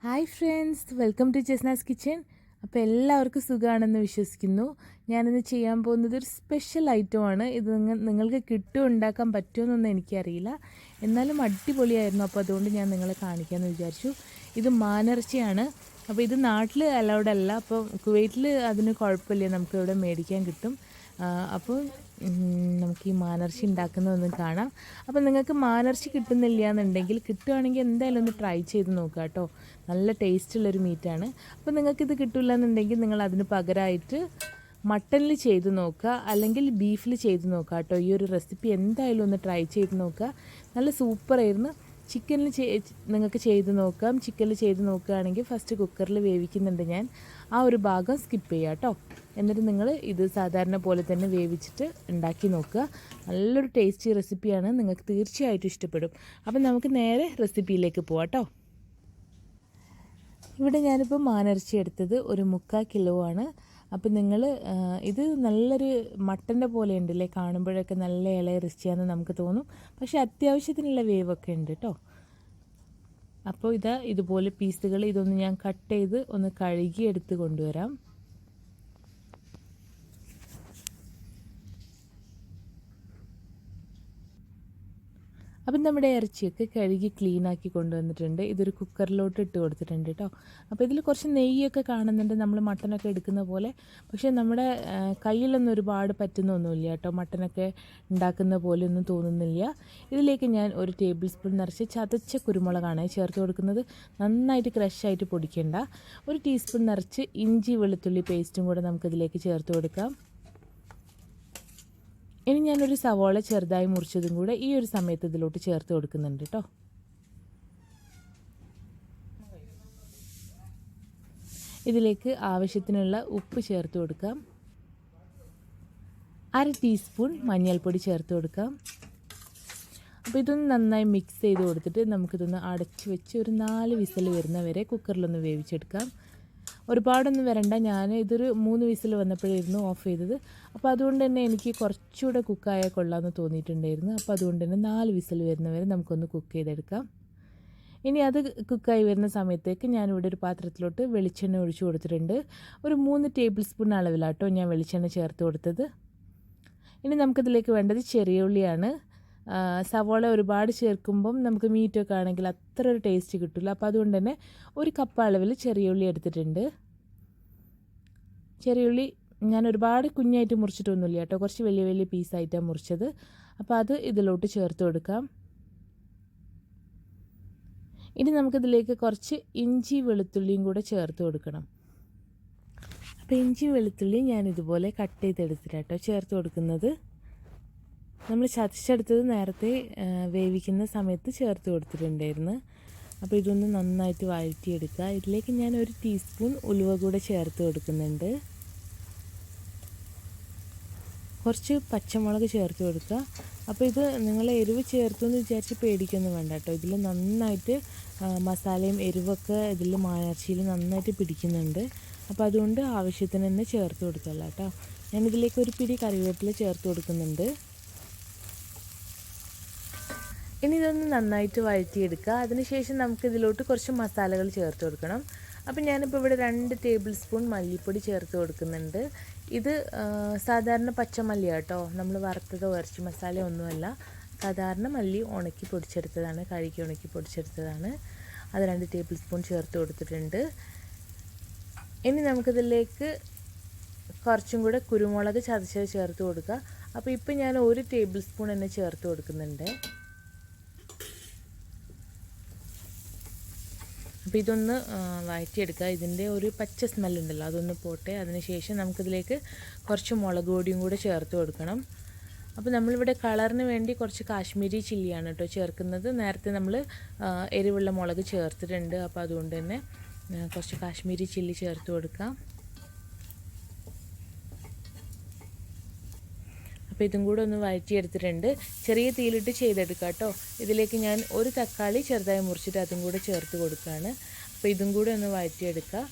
Hi friends, welcome to Jasna's kitchen. അപ്പോൾ എല്ലാവർക്കും സുഖമാണെന്ന് വിശ്വസിക്കുന്നു. ഞാനിന്ന് ചെയ്യാൻ പോകുന്നത് ഒരു സ്പെഷ്യൽ ഐറ്റമാണ്. ഇത് നിങ്ങൾക്ക് കിട്ടുമോ ഉണ്ടാക്കാൻ പറ്റുമോയെന്നൊന്നും എനിക്കറിയില്ല, എന്നാലും അടിപൊളിയായിരുന്നു. അപ്പോൾ അതുകൊണ്ട് ഞാൻ നിങ്ങളെ കാണിക്കാമെന്ന് വിചാരിച്ചു. ഇത് മാനിറച്ചിയാണ്. അപ്പോൾ ഇത് നാട്ടിൽ അലൗഡ് അല്ല, അപ്പോൾ കുവൈറ്റിൽ അതിന് കുഴപ്പമില്ല, നമുക്ക് ഇവിടെ മേടിക്കാൻ കിട്ടും. അപ്പോൾ നമുക്ക് ഈ മാനിറച്ചി ഉണ്ടാക്കുന്നതൊന്ന് കാണാം. അപ്പോൾ നിങ്ങൾക്ക് മാനിറച്ചി കിട്ടുന്നില്ല എന്നുണ്ടെങ്കിൽ, കിട്ടുകയാണെങ്കിൽ എന്തായാലും ഒന്ന് ട്രൈ ചെയ്ത് നോക്കുക കേട്ടോ. നല്ല ടേസ്റ്റുള്ളൊരു മീറ്റാണ്. അപ്പോൾ നിങ്ങൾക്കിത് കിട്ടില്ല എന്നുണ്ടെങ്കിൽ നിങ്ങൾ അതിന് പകരമായിട്ട് മട്ടണിൽ ചെയ്ത് നോക്കുക, അല്ലെങ്കിൽ ബീഫിൽ ചെയ്ത് നോക്കുക കേട്ടോ. ഈ ഒരു റെസിപ്പി എന്തായാലും ഒന്ന് ട്രൈ ചെയ്ത് നോക്കുക. നല്ല സൂപ്പറായിരുന്നു. ചിക്കനിൽ നിങ്ങൾക്ക് ചെയ്ത് നോക്കാം. ചിക്കനിൽ ചെയ്ത് നോക്കുകയാണെങ്കിൽ ഫസ്റ്റ് കുക്കറിൽ വേവിക്കുന്നുണ്ട് ഞാൻ. ആ ഒരു ഭാഗം സ്കിപ്പ് ചെയ്യുക കേട്ടോ. എന്നിട്ട് നിങ്ങൾ ഇത് സാധാരണ പോലെ തന്നെ വേവിച്ചിട്ട് ഉണ്ടാക്കി നോക്കുക. നല്ലൊരു ടേസ്റ്റി റെസിപ്പിയാണ്, നിങ്ങൾക്ക് തീർച്ചയായിട്ടും ഇഷ്ടപ്പെടും. അപ്പം നമുക്ക് നേരെ റെസിപ്പിയിലേക്ക് പോവാം കേട്ടോ. ഇവിടെ ഞാനിപ്പോൾ മാനിറച്ചി എടുത്തത് ഒരു 3/4 കിലോ ആണ്. അപ്പോൾ നിങ്ങൾ ഇത് നല്ലൊരു മട്ടൻ്റെ പോലെ ഉണ്ടല്ലേ, കാണുമ്പോഴൊക്കെ നല്ല ഇറച്ചിയാണെന്ന് നമുക്ക് തോന്നും, പക്ഷേ അത്യാവശ്യത്തിനുള്ള വേവൊക്കെ ഉണ്ട് കേട്ടോ. അപ്പോൾ ഇതുപോലെ പീസുകൾ ഇതൊന്ന് ഞാൻ കട്ട് ചെയ്ത് ഒന്ന് കഴുകി എടുത്ത് കൊണ്ടുവരാം. അപ്പം നമ്മുടെ ഇറച്ചിയൊക്കെ കഴുകി ക്ലീനാക്കി കൊണ്ടുവന്നിട്ടുണ്ട്. ഇതൊരു കുക്കറിലോട്ട് ഇട്ട് കൊടുത്തിട്ടുണ്ട് കേട്ടോ. അപ്പോൾ ഇതിൽ കുറച്ച് നെയ്യൊക്കെ കാണുന്നുണ്ട്, നമ്മൾ മട്ടനൊക്കെ എടുക്കുന്ന പോലെ. പക്ഷേ നമ്മുടെ കയ്യിലൊന്നും ഒരുപാട് പറ്റുന്നൊന്നുമില്ല കേട്ടോ, മട്ടനൊക്കെ ഉണ്ടാക്കുന്ന പോലെ ഒന്നും തോന്നുന്നില്ല. ഇതിലേക്ക് ഞാൻ 1 ടേബിൾ സ്പൂൺ നിറച്ച് ചതച്ച കുരുമുളകാണ് ചേർത്ത് കൊടുക്കുന്നത്. നന്നായിട്ട് ക്രഷായിട്ട് പൊടിക്കേണ്ട. 1 ടീസ്പൂൺ നിറച്ച് ഇഞ്ചി വെളുത്തുള്ളി പേസ്റ്റും കൂടെ നമുക്കിതിലേക്ക് ചേർത്ത് കൊടുക്കാം. ഇനി ഞാനൊരു സവാള ചെറുതായി മുറിച്ചതും കൂടെ ഈ ഒരു സമയത്ത് ഇതിലോട്ട് ചേർത്ത് കൊടുക്കുന്നുണ്ട് കേട്ടോ. ഇതിലേക്ക് ആവശ്യത്തിനുള്ള ഉപ്പ് ചേർത്ത് കൊടുക്കാം. 1/2 ടീസ്പൂൺ മഞ്ഞൾപ്പൊടി ചേർത്ത് കൊടുക്കാം. അപ്പോൾ ഇതൊന്ന് നന്നായി മിക്സ് ചെയ്ത് കൊടുത്തിട്ട് നമുക്കിതൊന്ന് അടച്ച് വെച്ച് ഒരു 4 വിസിൽ വരുന്നവരെ കുക്കറിലൊന്ന് വേവിച്ചെടുക്കാം. ഒരുപാടൊന്നും വരണ്ട. ഇതൊരു 3 വിസിൽ വന്നപ്പോഴായിരുന്നു ഓഫ് ചെയ്തത്. അപ്പോൾ അതുകൊണ്ട് തന്നെ എനിക്ക് കുറച്ചുകൂടെ കുക്കായാൽ കൊള്ളാമെന്ന് തോന്നിയിട്ടുണ്ടായിരുന്നു. അപ്പോൾ അതുകൊണ്ട് തന്നെ 4 വിസിൽ വരുന്നവരെ നമുക്കൊന്ന് കുക്ക് ചെയ്തെടുക്കാം. ഇനി അത് കുക്കായി വരുന്ന സമയത്തേക്ക് ഞാനിവിടെ ഒരു പാത്രത്തിലോട്ട് വെളിച്ചെണ്ണ ഒഴിച്ചു കൊടുത്തിട്ടുണ്ട്. ഒരു 3 ടേബിൾ സ്പൂൺ അളവിലാട്ടോ ഞാൻ വെളിച്ചെണ്ണ ചേർത്ത് കൊടുത്തത്. ഇനി നമുക്കിതിലേക്ക് വേണ്ടത് ചെറിയ ഉള്ളിയാണ്. സവാള ഒരുപാട് ചേർക്കുമ്പം നമുക്ക് മീറ്റൊക്കെ ആണെങ്കിൽ അത്ര ഒരു ടേസ്റ്റ് കിട്ടില്ല. അപ്പോൾ അതുകൊണ്ട് തന്നെ 1 കപ്പ് അളവിൽ ചെറിയ ഉള്ളി എടുത്തിട്ടുണ്ട്. ചെറിയ ഉള്ളി ഞാൻ ഒരുപാട് കുഞ്ഞായിട്ട് മുറിച്ചിട്ടൊന്നുമില്ല കേട്ടോ, കുറച്ച് വലിയ വലിയ പീസായിട്ടാണ് മുറിച്ചത്. അപ്പോൾ അത് ഇതിലോട്ട് ചേർത്ത് കൊടുക്കാം. ഇനി നമുക്കിതിലേക്ക് കുറച്ച് ഇഞ്ചി വെളുത്തുള്ളിയും കൂടെ ചേർത്ത് കൊടുക്കണം. അപ്പോൾ ഇഞ്ചി വെളുത്തുള്ളി ഞാൻ ഇതുപോലെ കട്ട് ചെയ്തെടുത്തിട്ടാട്ടോ ചേർത്ത് കൊടുക്കുന്നത്. നമ്മൾ ചതച്ചെടുത്തത് നേരത്തെ വേവിക്കുന്ന സമയത്ത് ചേർത്ത് കൊടുത്തിട്ടുണ്ടായിരുന്നു. അപ്പോൾ ഇതൊന്ന് നന്നായിട്ട് വഴറ്റിയെടുക്കുക. ഇതിലേക്ക് ഞാൻ 1 ടീസ്പൂൺ ഉലുവ കൂടെ ചേർത്ത് കൊടുക്കുന്നുണ്ട്. കുറച്ച് പച്ചമുളക് ചേർത്ത് കൊടുക്കുക. അപ്പോൾ ഇത് നിങ്ങൾ എരിവ് ചേർത്തു എന്ന് വിചാരിച്ച് പേടിക്കൊന്നും വേണ്ട കേട്ടോ. ഇതിൽ നന്നായിട്ട് മസാലയും എരിവൊക്കെ ഇതിൽ മാനിറച്ചിയിൽ നന്നായിട്ട് പിടിക്കുന്നുണ്ട്. അപ്പോൾ അതുകൊണ്ട് ആവശ്യത്തിന് തന്നെ ചേർത്ത് കൊടുക്കല്ല കേട്ടോ. ഞാനിതിലേക്ക് 1 പിടി കറിവേപ്പില ചേർത്ത് കൊടുക്കുന്നുണ്ട്. ഇനി ഇതൊന്ന് നന്നായിട്ട് വഴറ്റിയെടുക്കുക. അതിനുശേഷം നമുക്കിതിലോട്ട് കുറച്ച് മസാലകൾ ചേർത്ത് കൊടുക്കണം. അപ്പം ഞാനിപ്പോൾ ഇവിടെ 2 ടേബിൾ സ്പൂൺ മല്ലിപ്പൊടി ചേർത്ത് കൊടുക്കുന്നുണ്ട്. ഇത് സാധാരണ പച്ചമല്ലി കേട്ടോ, നമ്മൾ വറുത്തതോ ഇറച്ചി മസാല ഒന്നുമല്ല. സാധാരണ മല്ലി ഉണക്കി പൊടിച്ചെടുത്തതാണ്, കഴുകി ഉണക്കി പൊടിച്ചെടുത്തതാണ്. അത് 2 ടേബിൾ സ്പൂൺ ചേർത്ത് കൊടുത്തിട്ടുണ്ട്. ഇനി നമുക്കിതിലേക്ക് കുറച്ചും കൂടെ കുരുമുളക് ചതച്ചത് ചേർത്ത് കൊടുക്കുക. അപ്പോൾ ഇപ്പോൾ ഞാൻ 1 ടേബിൾ സ്പൂൺ തന്നെ ചേർത്ത് കൊടുക്കുന്നുണ്ട്. അപ്പോൾ ഇതൊന്ന് വഴറ്റിയെടുക്കുക. ഇതിൻ്റെ ഒരു പച്ച സ്മെല്ലുണ്ടല്ലോ, അതൊന്ന് പോട്ടെ. അതിനുശേഷം നമുക്കിതിലേക്ക് കുറച്ച് മുളക് പൊടിയും കൂടെ ചേർത്ത് കൊടുക്കണം. അപ്പോൾ നമ്മളിവിടെ കളറിന് വേണ്ടി കുറച്ച് കാശ്മീരി ചില്ലിയാണ് കേട്ടോ ചേർക്കുന്നത്. നേരത്തെ നമ്മൾ എരിവുള്ള മുളക് ചേർത്തിട്ടുണ്ട്. അപ്പോൾ അതുകൊണ്ട് തന്നെ കുറച്ച് കാശ്മീരി ചില്ലി ചേർത്ത് കൊടുക്കാം. അപ്പോൾ ഇതും കൂടെ ഒന്ന് വഴറ്റിയെടുത്തിട്ടുണ്ട്. ചെറിയ തീയിലിട്ട് ചെയ്തെടുക്കുക കേട്ടോ. ഇതിലേക്ക് ഞാൻ 1 തക്കാളി ചെറുതായി മുറിച്ചിട്ട് അതും കൂടെ ചേർത്ത് കൊടുക്കുകയാണ്. അപ്പോൾ ഇതും കൂടെ ഒന്ന് വഴറ്റിയെടുക്കുക.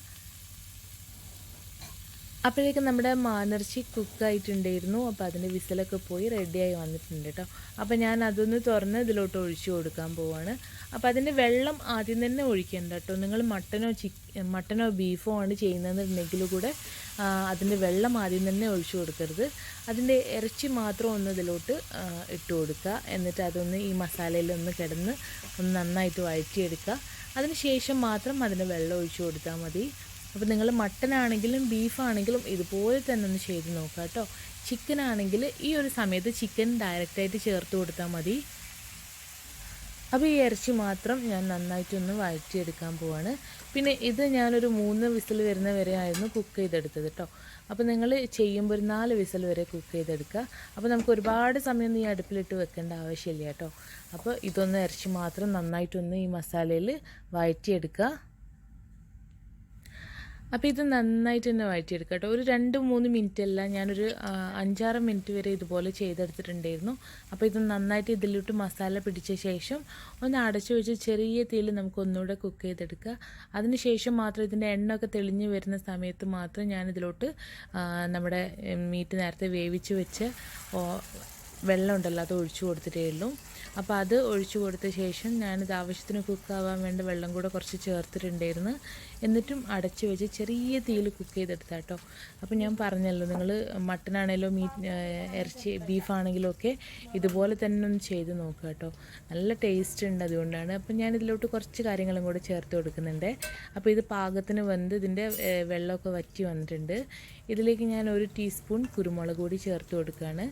അപ്പോഴേക്കും നമ്മുടെ മാനിറച്ചി കുക്കായിട്ടുണ്ടായിരുന്നു. അപ്പോൾ അതിൻ്റെ വിസിലൊക്കെ പോയി റെഡിയായി വന്നിട്ടുണ്ട് കേട്ടോ. അപ്പോൾ ഞാൻ അതൊന്ന് തുറന്ന് ഇതിലോട്ട് ഒഴിച്ചു കൊടുക്കാൻ പോവാണ്. അപ്പോൾ അതിൻ്റെ വെള്ളം ആദ്യം തന്നെ ഒഴിക്കേണ്ട കേട്ടോ. നിങ്ങൾ മട്ടനോ ബീഫോ ആണ് ചെയ്യുന്നതെന്നുണ്ടെങ്കിൽ കൂടെ അതിൻ്റെ വെള്ളം ആദ്യം തന്നെ ഒഴിച്ചു കൊടുക്കരുത്. അതിൻ്റെ ഇറച്ചി മാത്രം ഒന്ന് ഇതിലോട്ട് ഇട്ട് കൊടുക്കുക. എന്നിട്ട് അതൊന്ന് ഈ മസാലയിലൊന്ന് കിടന്ന് ഒന്ന് നന്നായിട്ട് വഴറ്റിയെടുക്കുക. അതിന് ശേഷം മാത്രം അതിന് വെള്ളം ഒഴിച്ചു കൊടുത്താൽ മതി. അപ്പോൾ നിങ്ങൾ മട്ടനാണെങ്കിലും ബീഫാണെങ്കിലും ഇതുപോലെ തന്നെ ഒന്ന് ചെയ്ത് നോക്കുക കേട്ടോ. ചിക്കനാണെങ്കിൽ ഈ ഒരു സമയത്ത് ചിക്കൻ ഡയറക്റ്റായിട്ട് ചേർത്ത് കൊടുത്താൽ മതി. അപ്പോൾ ഈ ഇറച്ചി മാത്രം ഞാൻ നന്നായിട്ടൊന്ന് വഴറ്റിയെടുക്കാൻ പോവാണ്. പിന്നെ ഇത് ഞാനൊരു 3 വിസിൽ വരുന്ന വരെ ആയിരുന്നു കുക്ക് ചെയ്തെടുത്തത് കേട്ടോ. അപ്പോൾ നിങ്ങൾ ചെയ്യുമ്പോൾ ഒരു 4 വിസിൽ വരെ കുക്ക് ചെയ്തെടുക്കുക. അപ്പോൾ നമുക്ക് ഒരുപാട് സമയം ഈ അടുപ്പിലിട്ട് വെക്കേണ്ട ആവശ്യമില്ല കേട്ടോ. അപ്പോൾ ഇതൊന്ന് ഇറച്ചി മാത്രം നന്നായിട്ടൊന്ന് ഈ മസാലയിൽ വഴറ്റിയെടുക്കുക. അപ്പോൾ ഇത് നന്നായിട്ട് തന്നെ വഴറ്റിയെടുക്കുക കേട്ടോ. ഒരു 2-3 മിനിറ്റ് അല്ല, ഞാനൊരു 5-6 മിനിറ്റ് വരെ ഇതുപോലെ ചെയ്തെടുത്തിട്ടുണ്ടായിരുന്നു. അപ്പോൾ ഇത് നന്നായിട്ട് ഇതിലോട്ട് മസാല പിടിച്ച ശേഷം ഒന്ന് അടച്ചു വെച്ച് ചെറിയ തീയിൽ നമുക്ക് ഒന്നുകൂടെ കുക്ക് ചെയ്തെടുക്കുക. അതിന് ശേഷം മാത്രം ഇതിൻ്റെ എണ്ണയൊക്കെ തെളിഞ്ഞ് വരുന്ന സമയത്ത് മാത്രം ഞാനിതിലോട്ട് നമ്മുടെ മീറ്റ് നേരത്തെ വേവിച്ച് വെച്ച് വെള്ളം ഉണ്ടല്ലോ അത് ഒഴിച്ചു കൊടുത്തിട്ടേ ഉള്ളൂ. അപ്പോൾ അത് ഒഴിച്ചു കൊടുത്ത ശേഷം ഞാനിത് ആവശ്യത്തിന് കുക്കാവാൻ വേണ്ടി വെള്ളം കൂടെ കുറച്ച് ചേർത്തിട്ടുണ്ടായിരുന്നു. എന്നിട്ടും അടച്ചു വെച്ച് ചെറിയ തീയിൽ കുക്ക് ചെയ്തെടുത്താൽ കേട്ടോ. അപ്പോൾ ഞാൻ പറഞ്ഞല്ലോ, നിങ്ങൾ മട്ടനാണെങ്കിലും ഇറച്ചി ബീഫാണെങ്കിലും ഒക്കെ ഇതുപോലെ തന്നെ ഒന്ന് ചെയ്ത് നോക്കുക കേട്ടോ. നല്ല ടേസ്റ്റ് ഉണ്ട്, അതുകൊണ്ടാണ്. അപ്പോൾ ഞാനിതിലോട്ട് കുറച്ച് കാര്യങ്ങളും കൂടെ ചേർത്ത് കൊടുക്കുന്നുണ്ട്. അപ്പോൾ ഇത് പാകത്തിന് വെന്ത് ഇതിൻ്റെ വെള്ളമൊക്കെ വറ്റി വന്നിട്ടുണ്ട്. ഇതിലേക്ക് ഞാൻ 1 ടീസ്പൂൺ കുരുമുളക് പൊടി ചേർത്ത് കൊടുക്കുകയാണ്.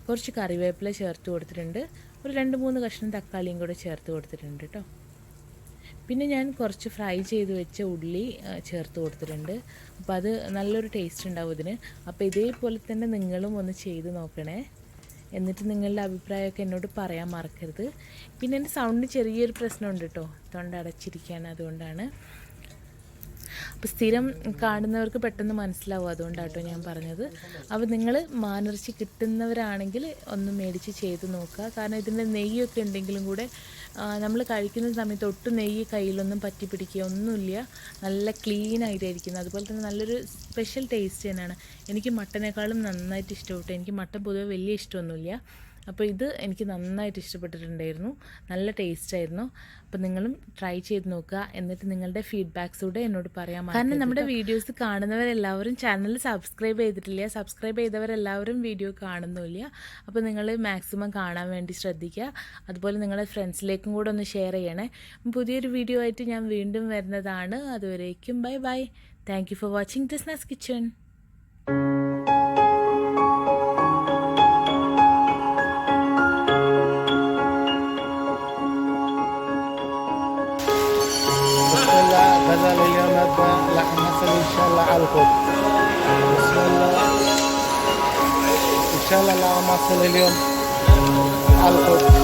കുറച്ച് കറിവേപ്പില ചേർത്ത് കൊടുത്തിട്ടുണ്ട്. ഒരു 2-3 കഷ്ണം തക്കാളിയും കൂടെ ചേർത്ത് കൊടുത്തിട്ടുണ്ട് കേട്ടോ. പിന്നെ ഞാൻ കുറച്ച് ഫ്രൈ ചെയ്ത് വെച്ച ഉള്ളി ചേർത്ത് കൊടുത്തിട്ടുണ്ട്. അപ്പോൾ അത് നല്ലൊരു ടേസ്റ്റ് ഉണ്ടാവും ഇതിന്. അപ്പോൾ ഇതേപോലെ തന്നെ നിങ്ങളും ഒന്ന് ചെയ്ത് നോക്കണേ. എന്നിട്ട് നിങ്ങളുടെ അഭിപ്രായമൊക്കെ എന്നോട് പറയാൻ മറക്കരുത്. പിന്നെ എൻ്റെ സൗണ്ടിന് ചെറിയൊരു പ്രശ്നമുണ്ട് കേട്ടോ, തൊണ്ട അടച്ചിരിക്കുകയാണ്, അതുകൊണ്ടാണ്. അപ്പോൾ സ്ഥിരം കാണുന്നവർക്ക് പെട്ടെന്ന് മനസ്സിലാവും, അതുകൊണ്ടാട്ടോ ഞാൻ പറഞ്ഞത്. അപ്പോൾ നിങ്ങൾ മാനിറച്ചി കിട്ടുന്നവരാണെങ്കിൽ ഒന്ന് മേടിച്ച് ചെയ്ത് നോക്കുക. കാരണം ഇതിൻ്റെ നെയ്യൊക്കെ ഉണ്ടെങ്കിലും കൂടെ നമ്മൾ കഴിക്കുന്ന സമയത്ത് ഒട്ടും നെയ്യ് കയ്യിലൊന്നും പറ്റി പിടിക്കുക ഒന്നുമില്ല. നല്ല ക്ലീൻ ആയിട്ടായിരിക്കുന്നത്. അതുപോലെ തന്നെ നല്ലൊരു സ്പെഷ്യൽ ടേസ്റ്റ് തന്നെയാണ്. എനിക്ക് മട്ടനേക്കാളും നന്നായിട്ട് ഇഷ്ടപ്പെട്ടു. എനിക്ക് മട്ടൻ പൊതുവെ വലിയ ഇഷ്ടമൊന്നുമില്ല. അപ്പോൾ ഇത് എനിക്ക് നന്നായിട്ട് ഇഷ്ടപ്പെട്ടിട്ടുണ്ടായിരുന്നു. നല്ല ടേസ്റ്റായിരുന്നു. അപ്പോൾ നിങ്ങളും ട്രൈ ചെയ്ത് നോക്കുക. എന്നിട്ട് നിങ്ങളുടെ ഫീഡ്ബാക്ക്സ് കൂടെ എന്നോട് പറയാൻ മറക്കരുത്. കാരണം നമ്മുടെ വീഡിയോസ് കാണുന്നവരെല്ലാവരും ചാനൽ സബ്സ്ക്രൈബ് ചെയ്തിട്ടില്ല. സബ്സ്ക്രൈബ് ചെയ്തവരെല്ലാവരും വീഡിയോ കാണുന്നില്ല. അപ്പോൾ നിങ്ങൾ മാക്സിമം കാണാൻ വേണ്ടി ശ്രദ്ധിക്കുക. അതുപോലെ നിങ്ങളുടെ ഫ്രണ്ട്സിലേക്കും കൂടെ ഒന്ന് ഷെയർ ചെയ്യണേ. പുതിയൊരു വീഡിയോ ആയിട്ട് ഞാൻ വീണ്ടും വരുന്നതാണ്. അതുവരേക്കും bye bye. Thank you for watching Jasna's kitchen. غزل اليوم لحم حسن ان شاء الله على الخبز. بسم الله ان شاء الله لحم حسن اليوم على الخبز.